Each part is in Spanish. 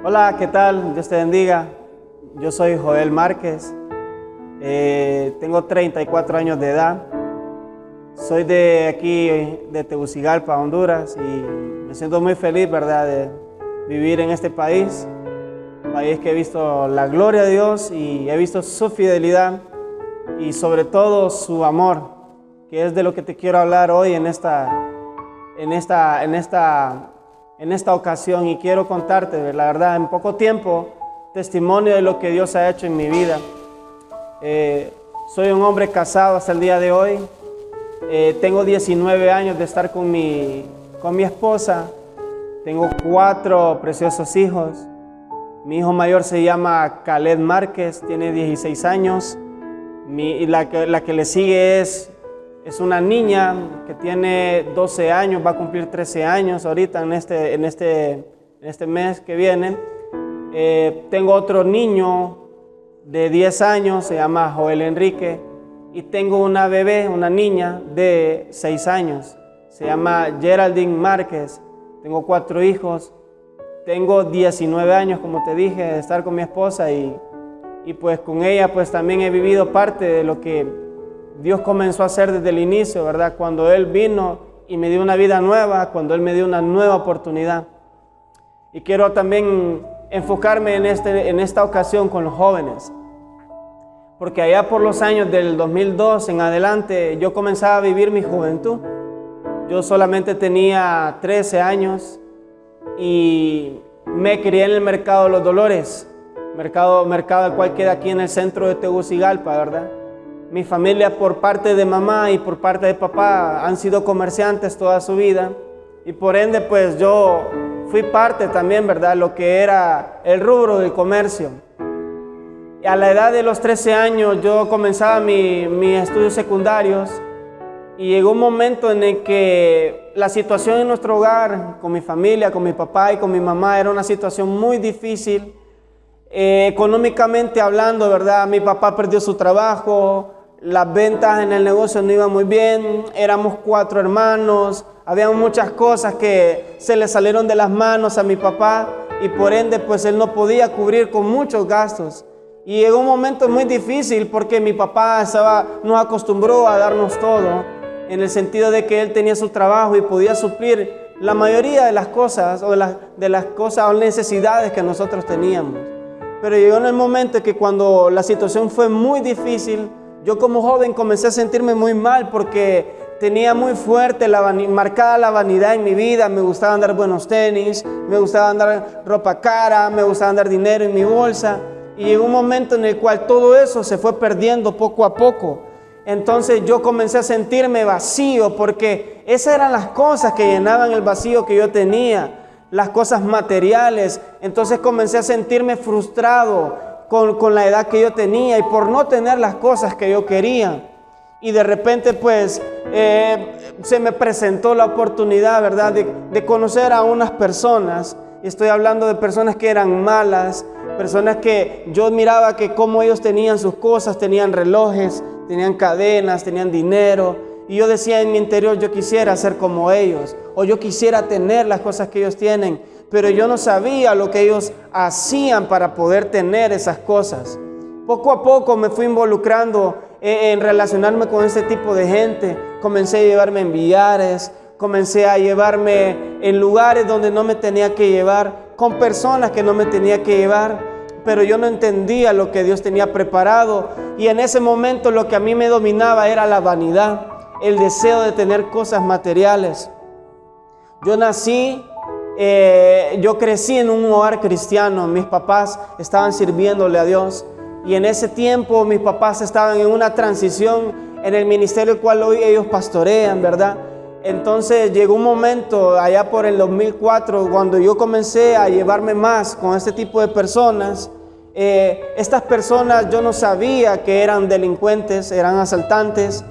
Hola, ¿qué tal? Dios te bendiga. Yo soy Joel Márquez. Tengo 34 años de edad. Soy de aquí, de Tegucigalpa, Honduras, y me siento muy feliz, ¿verdad?, de vivir en este país. País que he visto la gloria de Dios y he visto su fidelidad y sobre todo su amor, que es de lo que te quiero hablar hoy en esta ocasión, y quiero contarte, la verdad, en poco tiempo, testimonio de lo que Dios ha hecho en mi vida. Soy un hombre casado hasta el día de hoy. Tengo 19 años de estar con mi esposa. Tengo 4 preciosos hijos. Mi hijo mayor se llama Caleb Márquez, tiene 16 años. La que le sigue es una niña que tiene 12 años, va a cumplir 13 años ahorita en este mes que viene. Tengo otro niño de 10 años, se llama Joel Enrique. Y tengo una bebé, una niña de 6 años, se llama Geraldine Márquez. Tengo 4 hijos. Tengo 19 años, como te dije, de estar con mi esposa y pues con ella pues también he vivido parte de lo que Dios comenzó a hacer desde el inicio, ¿verdad? Cuando Él vino y me dio una vida nueva, cuando Él me dio una nueva oportunidad. Y quiero también enfocarme en esta ocasión con los jóvenes. Porque allá por los años del 2002 en adelante, yo comenzaba a vivir mi juventud. Yo solamente tenía 13 años y me crié en el Mercado de los Dolores, mercado el cual queda aquí en el centro de Tegucigalpa, ¿verdad? Mi familia, por parte de mamá y por parte de papá, han sido comerciantes toda su vida, y por ende pues yo fui parte también, ¿verdad?, lo que era el rubro del comercio. Y a la edad de los 13 años yo comenzaba mis estudios secundarios, y llegó un momento en el que la situación en nuestro hogar, con mi familia, con mi papá y con mi mamá, era una situación muy difícil. Económicamente hablando, ¿verdad? Mi papá perdió su trabajo, las ventas en el negocio no iban muy bien, éramos 4 hermanos, había muchas cosas que se le salieron de las manos a mi papá y por ende pues él no podía cubrir con muchos gastos. Y llegó un momento muy difícil porque mi papá nos acostumbró a darnos todo, en el sentido de que él tenía su trabajo y podía suplir la mayoría de las cosas o de las cosas o necesidades que nosotros teníamos. Pero llegó en el momento que cuando la situación fue muy difícil, yo como joven comencé a sentirme muy mal porque tenía muy fuerte marcada la vanidad en mi vida. Me gustaba andar buenos tenis, me gustaba andar ropa cara, me gustaba andar dinero en mi bolsa. Y llegó un momento en el cual todo eso se fue perdiendo poco a poco. Entonces yo comencé a sentirme vacío porque esas eran las cosas que llenaban el vacío que yo tenía, las cosas materiales. Entonces comencé a sentirme frustrado con la edad que yo tenía y por no tener las cosas que yo quería. Y de repente pues se me presentó la oportunidad, ¿verdad?, de conocer a unas personas. Y estoy hablando de personas que eran malas, personas que yo miraba que como ellos tenían sus cosas, tenían relojes, tenían cadenas, tenían dinero. Y yo decía en mi interior, yo quisiera ser como ellos, o yo quisiera tener las cosas que ellos tienen, pero yo no sabía lo que ellos hacían para poder tener esas cosas. Poco a poco me fui involucrando en relacionarme con este tipo de gente. Comencé a llevarme en billares, comencé a llevarme en lugares donde no me tenía que llevar, con personas que no me tenía que llevar, pero yo no entendía lo que Dios tenía preparado. Y en ese momento lo que a mí me dominaba era la vanidad, el deseo de tener cosas materiales. Yo crecí en un hogar cristiano. Mis papás estaban sirviéndole a Dios, y en ese tiempo mis papás estaban en una transición en el ministerio el cual hoy ellos pastorean, ¿verdad? Entonces llegó un momento allá por el 2004 cuando yo comencé a llevarme más con este tipo de personas. Estas personas yo no sabía que eran delincuentes, eran asaltantes.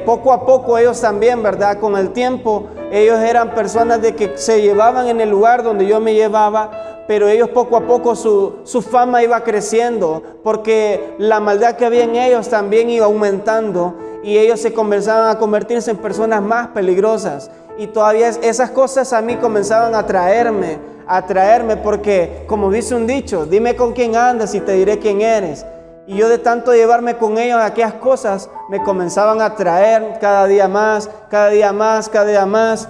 Poco a poco ellos también, ¿verdad? Con el tiempo ellos eran personas de que se llevaban en el lugar donde yo me llevaba, pero ellos poco a poco su fama iba creciendo porque la maldad que había en ellos también iba aumentando. Y ellos se comenzaban a convertirse en personas más peligrosas. Y todavía esas cosas a mí comenzaban a atraerme a atraerme, porque como dice un dicho, dime con quién andas y te diré quién eres. Y yo de tanto llevarme con ellos a aquellas cosas, me comenzaban a atraer cada día más, cada día más, cada día más.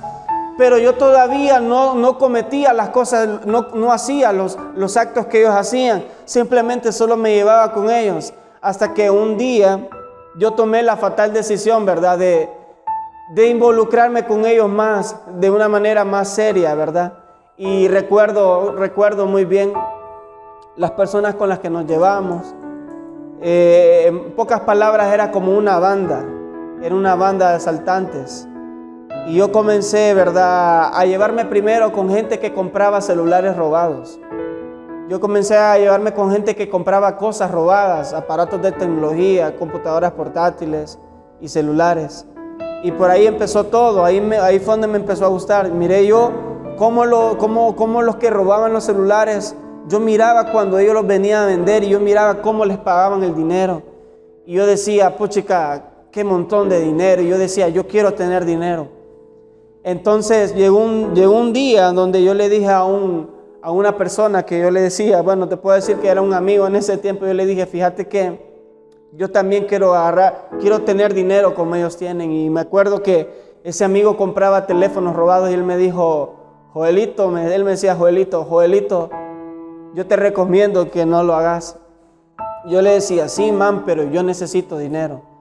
Pero yo todavía no cometía las cosas, no hacía los actos que ellos hacían. Simplemente solo me llevaba con ellos. Hasta que un día yo tomé la fatal decisión, ¿verdad? De involucrarme con ellos más, de una manera más seria, ¿verdad? Y recuerdo muy bien las personas con las que nos llevamos. En pocas palabras, era como una banda. Era una banda de asaltantes. Y yo comencé, ¿verdad?, a llevarme primero con gente que compraba celulares robados. Yo comencé a llevarme con gente que compraba cosas robadas, aparatos de tecnología, computadoras portátiles y celulares. Y por ahí empezó todo, ahí fue donde me empezó a gustar. Miré yo cómo los que robaban los celulares, yo miraba cuando ellos los venían a vender y yo miraba cómo les pagaban el dinero. Y yo decía, puchica, qué montón de dinero. Y yo decía, yo quiero tener dinero. Entonces llegó un día donde yo le dije a una persona que yo le decía, bueno, te puedo decir que era un amigo en ese tiempo, yo le dije, fíjate que yo también quiero tener dinero como ellos tienen. Y me acuerdo que ese amigo compraba teléfonos robados y él me dijo, Joelito, él me decía, Joelito, yo te recomiendo que no lo hagas. Yo le decía, sí, man, pero yo necesito dinero.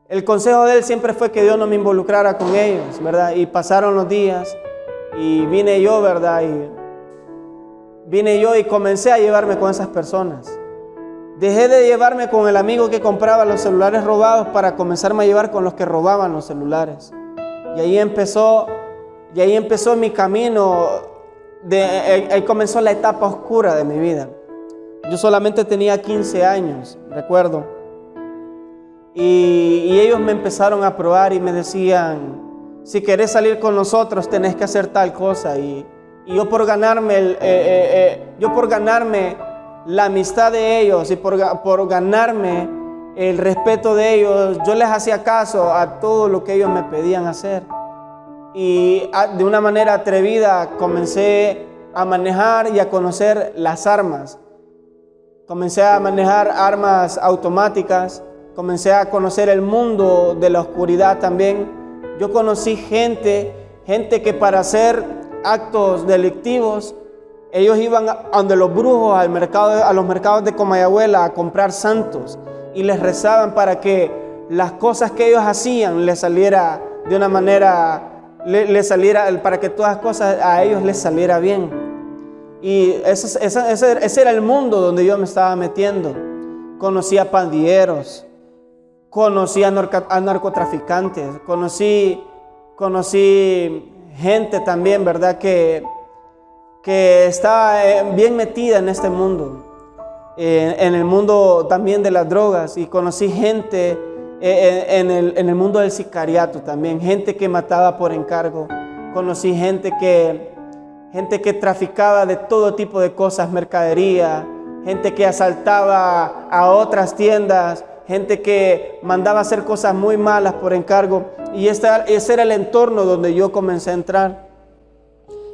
El consejo de él siempre fue que Dios no me involucrara con ellos, ¿verdad? Y pasaron los días y vine yo, ¿verdad? Y comencé a llevarme con esas personas. Dejé de llevarme con el amigo que compraba los celulares robados para comenzarme a llevar con los que robaban los celulares. Y ahí empezó mi camino, ahí comenzó la etapa oscura de mi vida. Yo solamente tenía 15 años, recuerdo. Y ellos me empezaron a probar y me decían, si querés salir con nosotros tenés que hacer tal cosa. Y yo por ganarme la amistad de ellos y por ganarme el respeto de ellos, yo les hacía caso a todo lo que ellos me pedían hacer. Y de una manera atrevida comencé a manejar y a conocer las armas. Comencé a manejar armas automáticas, comencé a conocer el mundo de la oscuridad también. Yo conocí gente que para hacer actos delictivos, ellos iban donde los brujos, a los mercados de Comayagüela a comprar santos y les rezaban para que las cosas que ellos hacían les saliera de una manera, para que todas las cosas a ellos les saliera bien. Y ese era el mundo donde yo me estaba metiendo. Conocí a pandilleros, conocí a narcotraficantes, conocí gente también, ¿verdad?, que estaba bien metida en este mundo, en el mundo también de las drogas. Y conocí gente en el mundo del sicariato también, gente que mataba por encargo. Conocí gente que traficaba de todo tipo de cosas, mercadería, gente que asaltaba a otras tiendas, gente que mandaba hacer cosas muy malas por encargo. Y ese era el entorno donde yo comencé a entrar.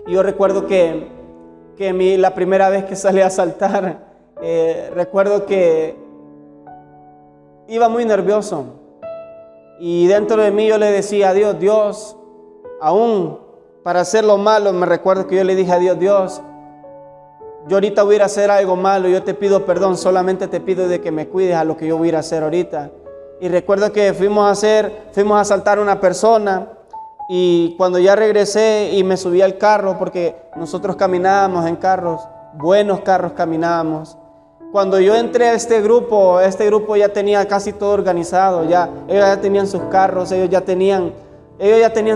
Y yo recuerdo que la primera vez que salí a asaltar, recuerdo que iba muy nervioso. Y dentro de mí yo le decía a Dios, aún para hacer lo malo, me recuerdo que yo le dije a Dios, yo ahorita voy a ir a hacer algo malo, yo te pido perdón, solamente te pido de que me cuides a lo que yo voy a ir a hacer ahorita. Y recuerdo que fuimos a asaltar a una persona, y cuando ya regresé y me subí al carro, porque nosotros caminábamos en carros, buenos carros caminábamos. Cuando yo entré a este grupo ya tenía casi todo organizado, ellos ya tenían sus carros, ellos ya tenían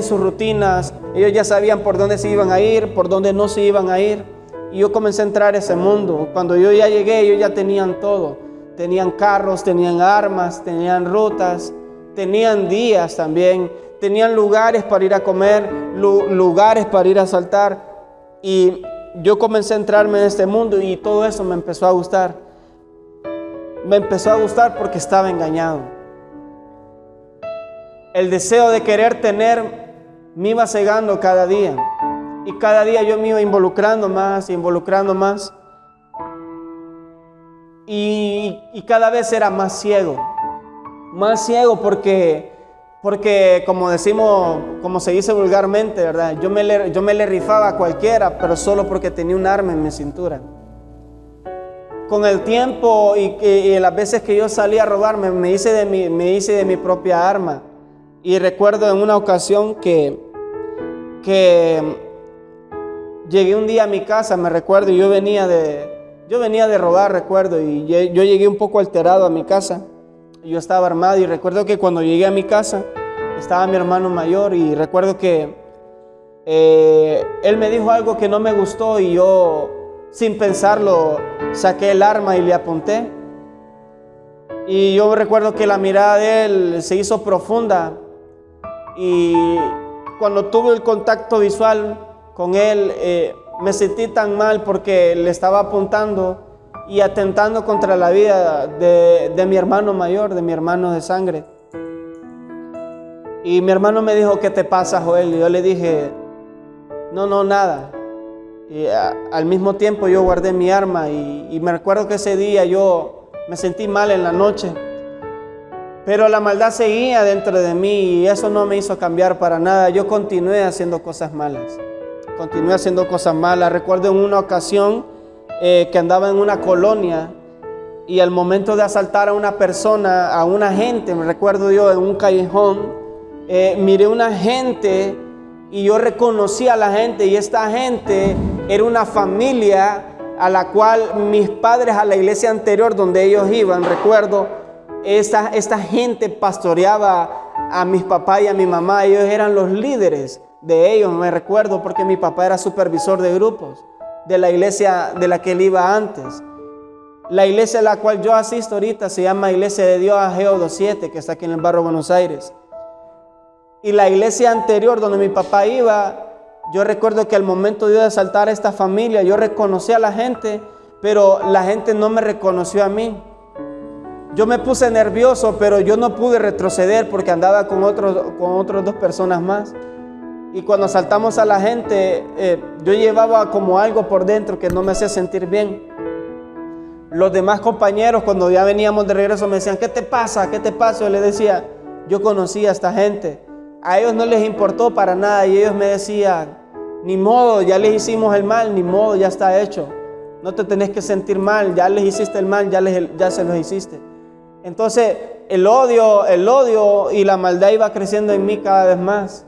sus rutinas, ellos ya sabían por dónde se iban a ir, por dónde no se iban a ir. Y yo comencé a entrar a ese mundo. Cuando yo ya llegué, ellos ya tenían todo. Tenían carros, tenían armas, tenían rutas, tenían días también, tenían lugares para ir a comer, lugares para ir a asaltar. Y yo comencé a entrarme en este mundo y todo eso me empezó a gustar. Me empezó a gustar porque estaba engañado. El deseo de querer tener me iba cegando cada día. Y cada día yo me iba involucrando más, involucrando más. Y cada vez era más ciego porque como decimos, como se dice vulgarmente, ¿verdad? Yo me le rifaba a cualquiera, pero solo porque tenía un arma en mi cintura. Con el tiempo y las veces que yo salía a robar, me hice de mi propia arma. Y recuerdo en una ocasión que llegué un día a mi casa, me recuerdo, y yo venía de robar, recuerdo, y yo llegué un poco alterado a mi casa. Yo estaba armado y recuerdo que cuando llegué a mi casa estaba mi hermano mayor y recuerdo que él me dijo algo que no me gustó y yo, sin pensarlo, saqué el arma y le apunté. Y yo recuerdo que la mirada de él se hizo profunda y cuando tuve el contacto visual con él, me sentí tan mal porque le estaba apuntando y atentando contra la vida de mi hermano mayor, de mi hermano de sangre. Y mi hermano me dijo, ¿qué te pasa, Joel? Y yo le dije, no, nada. Y al mismo tiempo yo guardé mi arma y me recuerdo que ese día yo me sentí mal en la noche. Pero la maldad seguía dentro de mí y eso no me hizo cambiar para nada. Yo continué haciendo cosas malas. Recuerdo en una ocasión que andaba en una colonia y al momento de asaltar a una persona, a una gente, me recuerdo yo en un callejón, miré una gente y yo reconocí a la gente y esta gente era una familia a la cual mis padres a la iglesia anterior donde ellos iban, recuerdo, esta gente pastoreaba a mis papás y a mi mamá, ellos eran los líderes de ellos, me recuerdo, porque mi papá era supervisor de grupos de la iglesia de la que él iba antes. La iglesia a la cual yo asisto ahorita se llama Iglesia de Dios Ageo 27, que está aquí en el barrio Buenos Aires. Y la iglesia anterior donde mi papá iba, yo recuerdo que al momento de asaltar a esta familia, yo reconocí a la gente, pero la gente no me reconoció a mí. Yo me puse nervioso, pero yo no pude retroceder porque andaba con otras dos personas más. Y cuando asaltamos a la gente, yo llevaba como algo por dentro que no me hacía sentir bien. Los demás compañeros, cuando ya veníamos de regreso, me decían, ¿qué te pasa? ¿Qué te pasa? Yo les decía, yo conocí a esta gente. A ellos no les importó para nada y ellos me decían, ni modo, ya les hicimos el mal, ni modo, ya está hecho. No te tenés que sentir mal, ya les hiciste el mal, ya se los hiciste. Entonces, el odio y la maldad iba creciendo en mí cada vez más.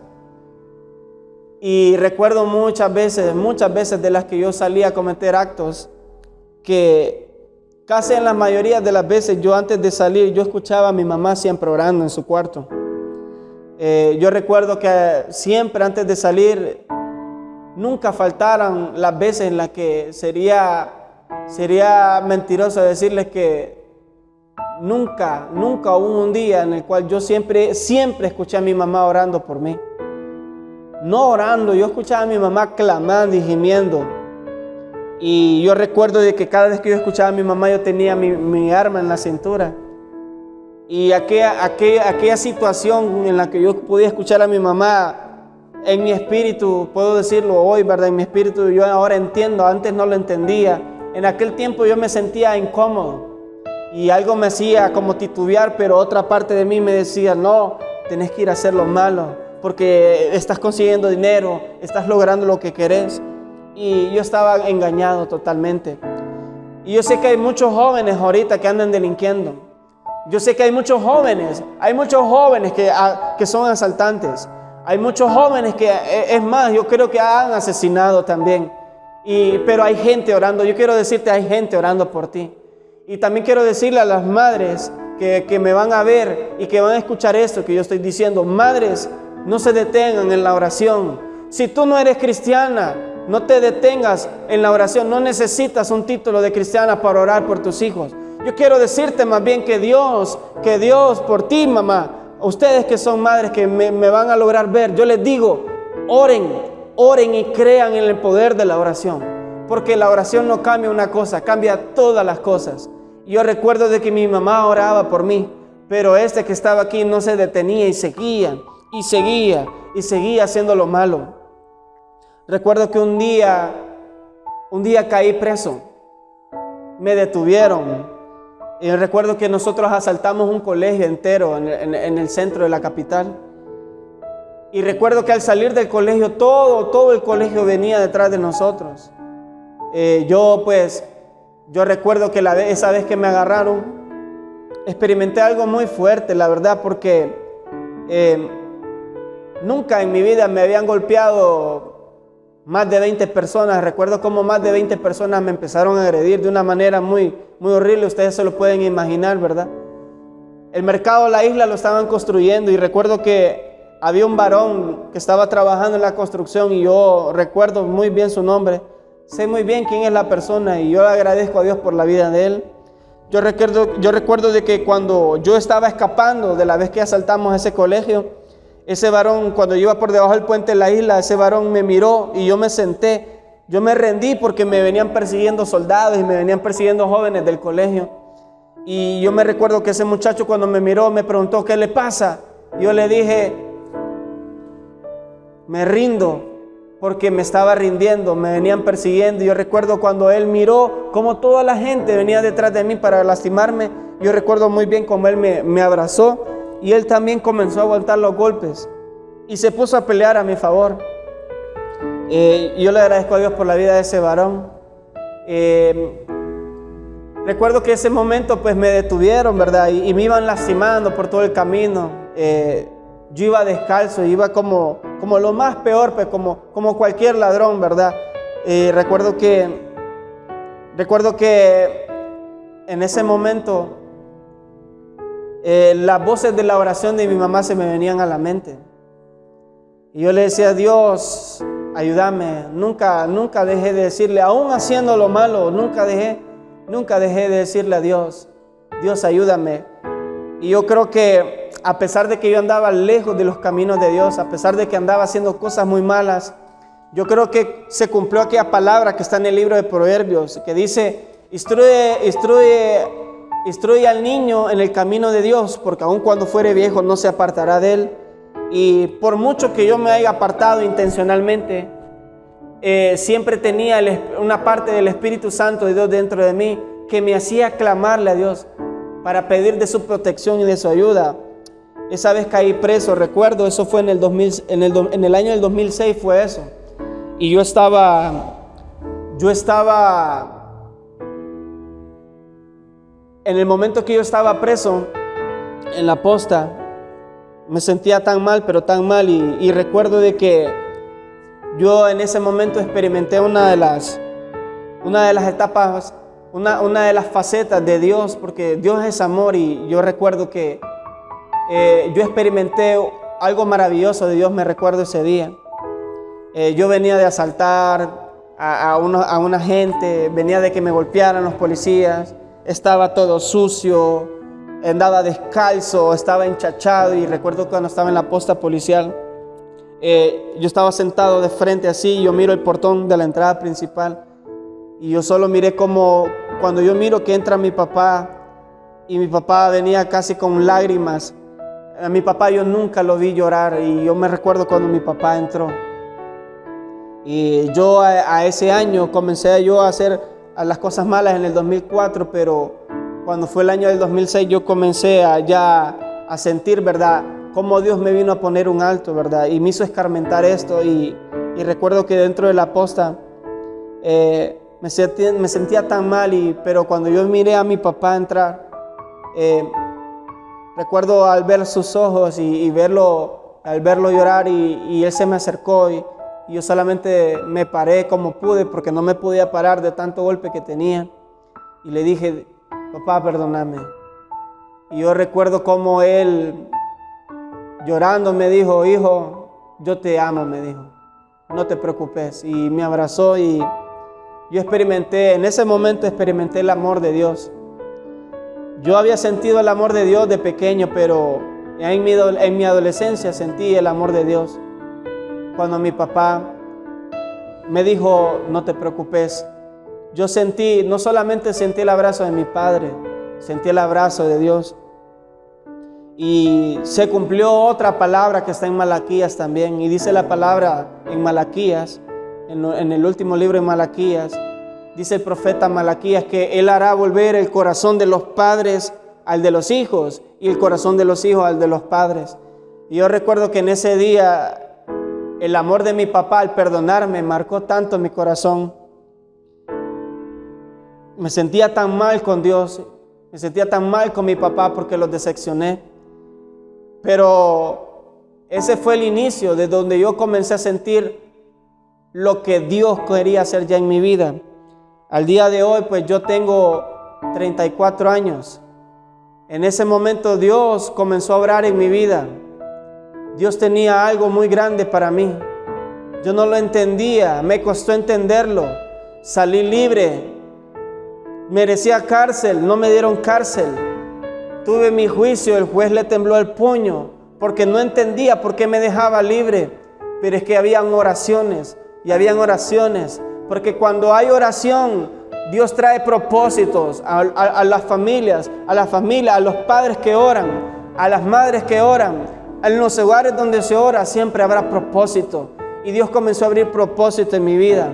Y recuerdo muchas veces de las que yo salía a cometer actos que casi en la mayoría de las veces yo antes de salir yo escuchaba a mi mamá siempre orando en su cuarto. Yo recuerdo que siempre antes de salir nunca faltaran las veces en las que sería mentiroso decirles que nunca hubo un día en el cual yo siempre escuché a mi mamá orando por mí. No orando, yo escuchaba a mi mamá clamando y gimiendo. Y yo recuerdo de que cada vez que yo escuchaba a mi mamá, yo tenía mi arma en la cintura. Y aquella situación en la que yo podía escuchar a mi mamá, en mi espíritu, puedo decirlo hoy, ¿verdad? En mi espíritu yo ahora entiendo, antes no lo entendía. En aquel tiempo yo me sentía incómodo y algo me hacía como titubear, pero otra parte de mí me decía, no, tenés que ir a hacer lo malo, porque estás consiguiendo dinero, estás logrando lo que querés. Y yo estaba engañado totalmente. Y yo sé que hay muchos jóvenes ahorita que andan delinquiendo. Yo sé que hay muchos jóvenes que son asaltantes. Hay muchos jóvenes que, es más, yo creo que han asesinado también. Pero hay gente orando. Yo quiero decirte, hay gente orando por ti. Y también quiero decirle a las madres que me van a ver y que van a escuchar esto que yo estoy diciendo. Madres, no se detengan en la oración. Si tú no eres cristiana, no te detengas en la oración. No necesitas un título de cristiana para orar por tus hijos. Yo quiero decirte más bien que Dios por ti, mamá, ustedes que son madres que me van a lograr ver, yo les digo, oren y crean en el poder de la oración. Porque la oración no cambia una cosa, cambia todas las cosas. Yo recuerdo de que mi mamá oraba por mí, pero este que estaba aquí no se detenía y seguía haciendo lo malo. Recuerdo que un día caí preso, me detuvieron. Y recuerdo que nosotros asaltamos un colegio entero en el centro de la capital. Y recuerdo que al salir del colegio, todo el colegio venía detrás de nosotros. Yo recuerdo que esa vez que me agarraron, experimenté algo muy fuerte, la verdad, porque nunca en mi vida me habían golpeado más de 20 personas. Recuerdo cómo más de 20 personas me empezaron a agredir de una manera muy horrible. Ustedes se lo pueden imaginar, ¿verdad? El mercado de la isla lo estaban construyendo y recuerdo que había un varón que estaba trabajando en la construcción y yo recuerdo muy bien su nombre. Sé muy bien quién es la persona y yo le agradezco a Dios por la vida de él. Yo recuerdo de que cuando yo estaba escapando de la vez que asaltamos ese colegio, ese varón, cuando yo iba por debajo del puente de la isla, ese varón me miró y yo me senté. Yo me rendí porque me venían persiguiendo soldados y me venían persiguiendo jóvenes del colegio. Y yo me recuerdo que ese muchacho cuando me miró me preguntó, ¿qué le pasa? Yo le dije, me rindo, porque me estaba rindiendo, me venían persiguiendo. Yo recuerdo cuando él miró cómo toda la gente venía detrás de mí para lastimarme. Yo recuerdo muy bien cómo él me abrazó y él también comenzó a aguantar los golpes y se puso a pelear a mi favor. Yo le agradezco a Dios por la vida de ese varón. Recuerdo que ese momento pues me detuvieron, ¿verdad? Y me iban lastimando por todo el camino. Yo iba descalzo, iba como lo más peor, pues como cualquier ladrón, ¿verdad? Recuerdo que en ese momento las voces de la oración de mi mamá se me venían a la mente. Y yo le decía, Dios, ayúdame. Nunca dejé de decirle, aún haciendo lo malo, nunca dejé de decirle a Dios, Dios, ayúdame. Y yo creo que a pesar de que yo andaba lejos de los caminos de Dios, a pesar de que andaba haciendo cosas muy malas, yo creo que se cumplió aquella palabra que está en el libro de Proverbios, que dice, instruye al niño en el camino de Dios, porque aun cuando fuere viejo no se apartará de él. Y por mucho que yo me haya apartado intencionalmente, siempre tenía una parte del Espíritu Santo de Dios dentro de mí que me hacía clamarle a Dios para pedir de su protección y de su ayuda. Esa vez caí preso, recuerdo, eso fue en el año del 2006 fue eso. Y yo estaba en el momento que yo estaba preso en la posta, me sentía tan mal, pero tan mal. Y recuerdo de que yo en ese momento experimenté una de las etapas, una de las facetas de Dios, porque Dios es amor. Y yo recuerdo que yo experimenté algo maravilloso de Dios, me recuerdo ese día. Yo venía de asaltar a una gente, venía de que me golpearan los policías, estaba todo sucio, andaba descalzo, estaba enchachado. Y recuerdo cuando estaba en la posta policial, yo estaba sentado de frente así, y yo miro el portón de la entrada principal y yo solo miré como cuando yo miro que entra mi papá, y mi papá venía casi con lágrimas. A mi papá yo nunca lo vi llorar, y yo me recuerdo cuando mi papá entró. Y yo a ese año comencé yo a hacer las cosas malas en el 2004, pero cuando fue el año del 2006 yo comencé a sentir, ¿verdad?, cómo Dios me vino a poner un alto, ¿verdad? Y me hizo escarmentar esto. Y recuerdo que dentro de la posta me sentía tan mal, pero cuando yo miré a mi papá entrar, recuerdo al ver sus ojos al verlo llorar, y él se me acercó, y yo solamente me paré como pude, porque no me podía parar de tanto golpe que tenía, y le dije, papá, perdóname. Y yo recuerdo cómo él, llorando, me dijo, hijo, yo te amo, me dijo, no te preocupes. Y me abrazó, y yo en ese momento experimenté el amor de Dios. Yo había sentido el amor de Dios de pequeño, pero en mi adolescencia sentí el amor de Dios. Cuando mi papá me dijo, no te preocupes, yo no solamente sentí el abrazo de mi padre, sentí el abrazo de Dios. Y se cumplió otra palabra que está en Malaquías también. Y dice la palabra en Malaquías, en el último libro de Malaquías, dice el profeta Malaquías que Él hará volver el corazón de los padres al de los hijos y el corazón de los hijos al de los padres. Y yo recuerdo que en ese día el amor de mi papá al perdonarme marcó tanto mi corazón. Me sentía tan mal con Dios, me sentía tan mal con mi papá porque los decepcioné. Pero ese fue el inicio de donde yo comencé a sentir lo que Dios quería hacer ya en mi vida. Al día de hoy, pues yo tengo 34 años. En ese momento Dios comenzó a obrar en mi vida. Dios tenía algo muy grande para mí. Yo no lo entendía, me costó entenderlo. Salí libre. Merecía cárcel, no me dieron cárcel. Tuve mi juicio, el juez le tembló el puño porque no entendía por qué me dejaba libre. Pero es que habían oraciones y habían oraciones. Porque cuando hay oración, Dios trae propósitos a las familias, a la familia, a los padres que oran, a las madres que oran. En los hogares donde se ora siempre habrá propósito. Y Dios comenzó a abrir propósito en mi vida.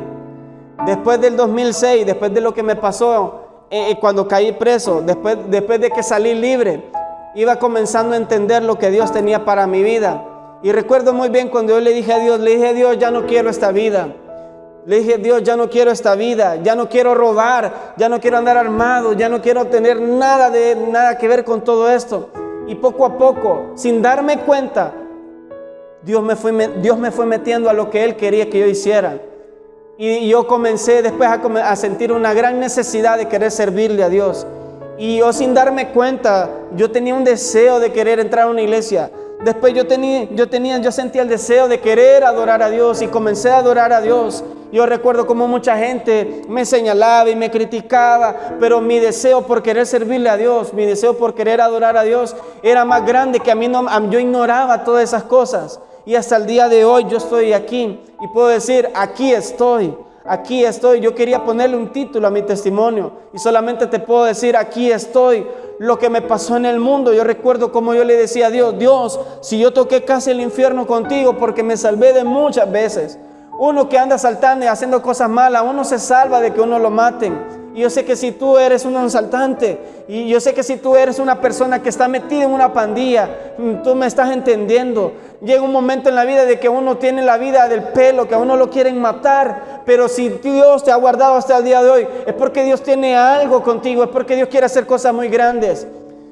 Después del 2006, después de lo que me pasó cuando caí preso, después de que salí libre, iba comenzando a entender lo que Dios tenía para mi vida. Y recuerdo muy bien cuando yo le dije a Dios, ya no quiero esta vida. Le dije, Dios, ya no quiero esta vida, ya no quiero robar, ya no quiero andar armado, ya no quiero tener nada que ver con todo esto. Y poco a poco, sin darme cuenta, Dios me fue metiendo a lo que Él quería que yo hiciera. Y yo comencé después a sentir una gran necesidad de querer servirle a Dios. Y yo sin darme cuenta, yo tenía un deseo de querer entrar a una iglesia. Después yo sentía el deseo de querer adorar a Dios y comencé a adorar a Dios. Yo recuerdo como mucha gente me señalaba y me criticaba, pero mi deseo por querer servirle a Dios, mi deseo por querer adorar a Dios era más grande que yo ignoraba todas esas cosas. Y hasta el día de hoy yo estoy aquí y puedo decir, aquí estoy. Yo quería ponerle un título a mi testimonio y solamente te puedo decir, aquí estoy. Lo que me pasó en el mundo, yo recuerdo como yo le decía a Dios, si yo toqué casi el infierno contigo porque me salvé de muchas veces. Uno que anda saltando y haciendo cosas malas, uno se salva de que uno lo maten. Y yo sé que si tú eres un asaltante, y yo sé que si tú eres una persona que está metida en una pandilla, tú me estás entendiendo. Llega un momento en la vida de que uno tiene la vida del pelo, que a uno lo quieren matar. Pero si Dios te ha guardado hasta el día de hoy, es porque Dios tiene algo contigo, es porque Dios quiere hacer cosas muy grandes.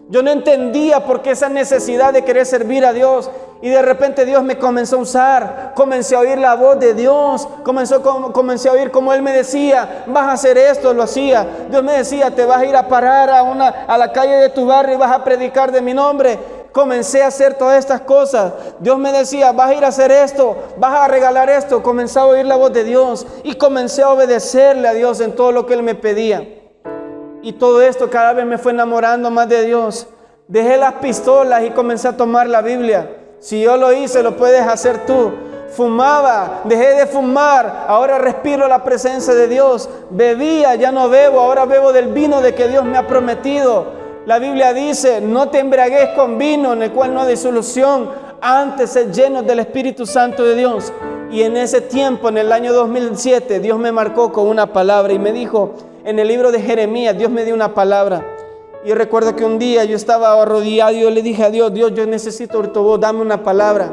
Yo no entendía por qué esa necesidad de querer servir a Dios. Y de repente Dios me comenzó a usar. Comencé a oír la voz de Dios. Comencé a oír como Él me decía, vas a hacer esto, lo hacía. Dios me decía, te vas a ir a parar a la calle de tu barrio y vas a predicar de mi nombre. Comencé a hacer todas estas cosas. Dios me decía, vas a ir a hacer esto, vas a regalar esto. Comencé a oír la voz de Dios y comencé a obedecerle a Dios en todo lo que Él me pedía. Y todo esto cada vez me fue enamorando más de Dios. Dejé las pistolas y comencé a tomar la Biblia. Si yo lo hice, lo puedes hacer tú. Fumaba, dejé de fumar, ahora respiro la presencia de Dios. Bebía, ya no bebo, ahora bebo del vino de que Dios me ha prometido. La Biblia dice, no te embriagues con vino en el cual no hay disolución, antes sed llenos del Espíritu Santo de Dios. Y en ese tiempo, en el año 2007, Dios me marcó con una palabra y me dijo, en el libro de Jeremías, Dios me dio una palabra. Y recuerdo que un día yo estaba arrodillado y yo le dije a Dios, yo necesito tu voz, dame una palabra.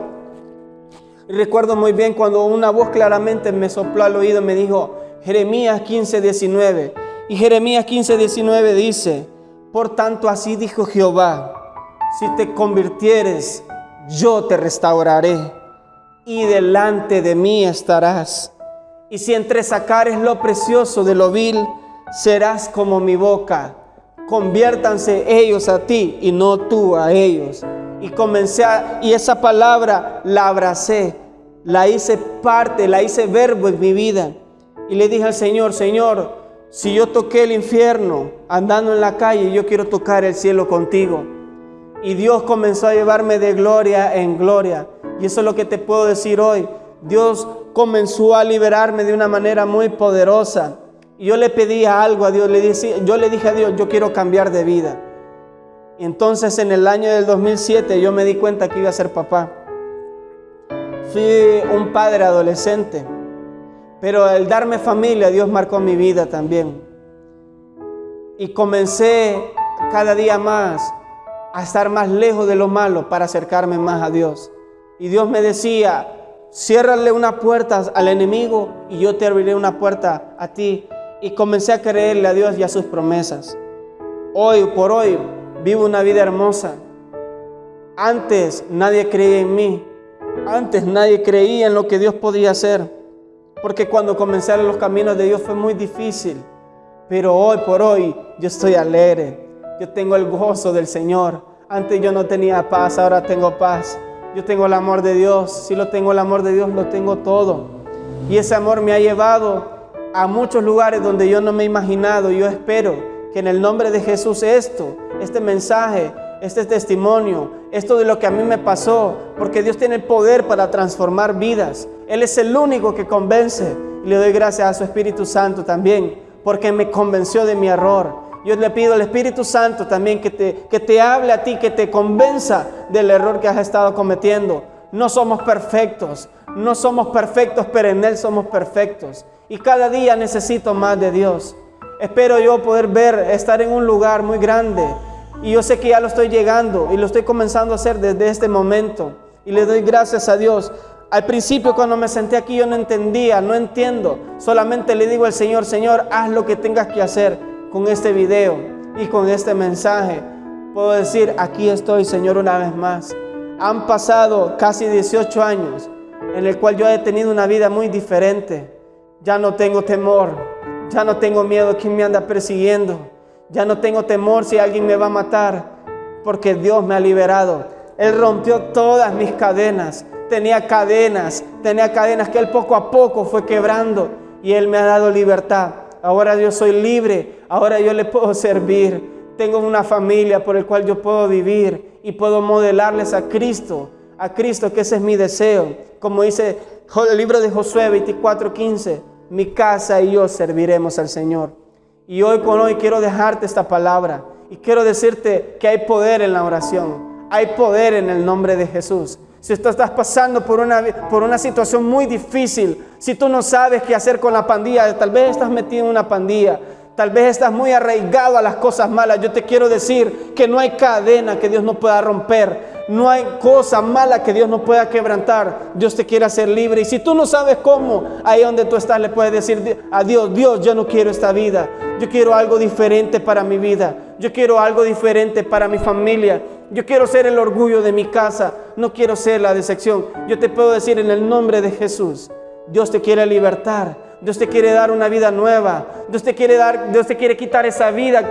Y recuerdo muy bien cuando una voz claramente me sopló al oído y me dijo, Jeremías 15:19. Y Jeremías 15:19 dice, por tanto así dijo Jehová, si te convirtieres, yo te restauraré y delante de mí estarás. Y si entresacares lo precioso de lo vil, serás como mi boca. Conviértanse ellos a ti y no tú a ellos. Y esa palabra la abracé, la hice parte, la hice verbo en mi vida. Y le dije al Señor, Señor, si yo toqué el infierno andando en la calle, yo quiero tocar el cielo contigo. Y Dios comenzó a llevarme de gloria en gloria. Y eso es lo que te puedo decir hoy. Dios comenzó a liberarme de una manera muy poderosa. Y yo le pedía algo a Dios, yo le dije a Dios, yo quiero cambiar de vida. Y entonces en el año del 2007 yo me di cuenta que iba a ser papá. Fui un padre adolescente, Pero al darme familia, Dios marcó mi vida también. Y comencé cada día más a estar más lejos de lo malo para acercarme más a Dios. Y Dios me decía, ciérrale una puerta al enemigo y yo te abriré una puerta a ti. Y comencé a creerle a Dios y a sus promesas. Hoy por hoy vivo una vida hermosa. Antes nadie creía en mí. Antes nadie creía en lo que Dios podía hacer. Porque cuando comencé a los caminos de Dios fue muy difícil. Pero hoy por hoy yo estoy alegre. Yo tengo el gozo del Señor. Antes yo no tenía paz, ahora tengo paz. Yo tengo el amor de Dios. Si lo tengo el amor de Dios, lo tengo todo. Y ese amor me ha llevado a muchos lugares donde yo no me he imaginado. Yo espero que en el nombre de Jesús este mensaje, este testimonio, esto de lo que a mí me pasó, porque Dios tiene el poder para transformar vidas. Él es el único que convence. Y le doy gracias a su Espíritu Santo también, porque me convenció de mi error. Yo le pido al Espíritu Santo también que te hable a ti, que te convenza del error que has estado cometiendo. No somos perfectos, pero en Él somos perfectos. Y cada día necesito más de Dios. Espero yo poder estar en un lugar muy grande. Y yo sé que ya lo estoy llegando y lo estoy comenzando a hacer desde este momento. Y le doy gracias a Dios. Al principio cuando me senté aquí yo no entendía, no entiendo. Solamente le digo al Señor, Señor, haz lo que tengas que hacer con este video y con este mensaje. Puedo decir, aquí estoy, Señor, una vez más. Han pasado casi 18 años en el cual yo he tenido una vida muy diferente. Ya no tengo temor, ya no tengo miedo de quién me anda persiguiendo. Ya no tengo temor si alguien me va a matar, porque Dios me ha liberado. Él rompió todas mis cadenas. Tenía cadenas que Él poco a poco fue quebrando y Él me ha dado libertad. Ahora yo soy libre, ahora yo le puedo servir. Tengo una familia por la cual yo puedo vivir y puedo modelarles a Cristo, que ese es mi deseo. Como dice el libro de Josué 24:15, mi casa y yo serviremos al Señor. Y hoy con hoy quiero dejarte esta palabra y quiero decirte que hay poder en la oración, hay poder en el nombre de Jesús. Si tú estás pasando por una situación muy difícil, si tú no sabes qué hacer con la pandilla, tal vez estás metido en una pandilla, tal vez estás muy arraigado a las cosas malas, yo te quiero decir que no hay cadena que Dios no pueda romper. No hay cosa mala que Dios no pueda quebrantar. Dios te quiere hacer libre. Y si tú no sabes cómo, ahí donde tú estás le puedes decir a Dios, Dios, yo no quiero esta vida. Yo quiero algo diferente para mi vida. Yo quiero algo diferente para mi familia. Yo quiero ser el orgullo de mi casa. No quiero ser la decepción. Yo te puedo decir en el nombre de Jesús, Dios te quiere libertar. Dios te quiere dar una vida nueva. Dios te quiere quitar esa vida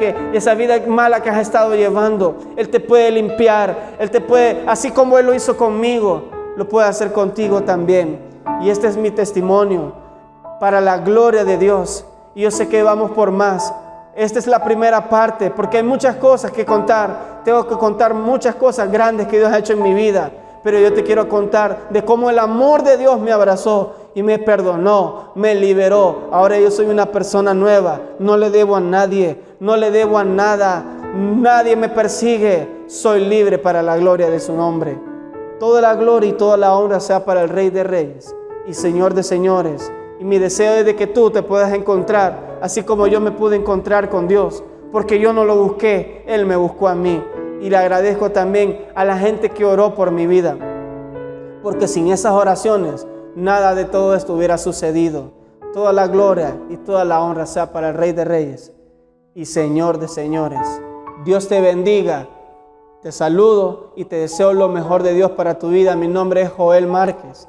mala que has estado llevando. Él te puede limpiar. Él te puede, así como Él lo hizo conmigo, lo puede hacer contigo también. Y este es mi testimonio para la gloria de Dios. Y yo sé que vamos por más. Esta es la primera parte, porque hay muchas cosas que contar. Tengo que contar muchas cosas grandes que Dios ha hecho en mi vida. Pero yo te quiero contar de cómo el amor de Dios me abrazó y me perdonó, me liberó. Ahora yo soy una persona nueva. No le debo a nadie, no le debo a nada. Nadie me persigue. Soy libre para la gloria de su nombre. Toda la gloria y toda la honra sea para el Rey de Reyes y Señor de Señores. Y mi deseo es de que tú te puedas encontrar, así como yo me pude encontrar con Dios. Porque yo no lo busqué, Él me buscó a mí. Y le agradezco también a la gente que oró por mi vida. Porque sin esas oraciones, nada de todo esto hubiera sucedido. Toda la gloria y toda la honra sea para el Rey de Reyes y Señor de Señores. Dios te bendiga. Te saludo y te deseo lo mejor de Dios para tu vida. Mi nombre es Joel Márquez.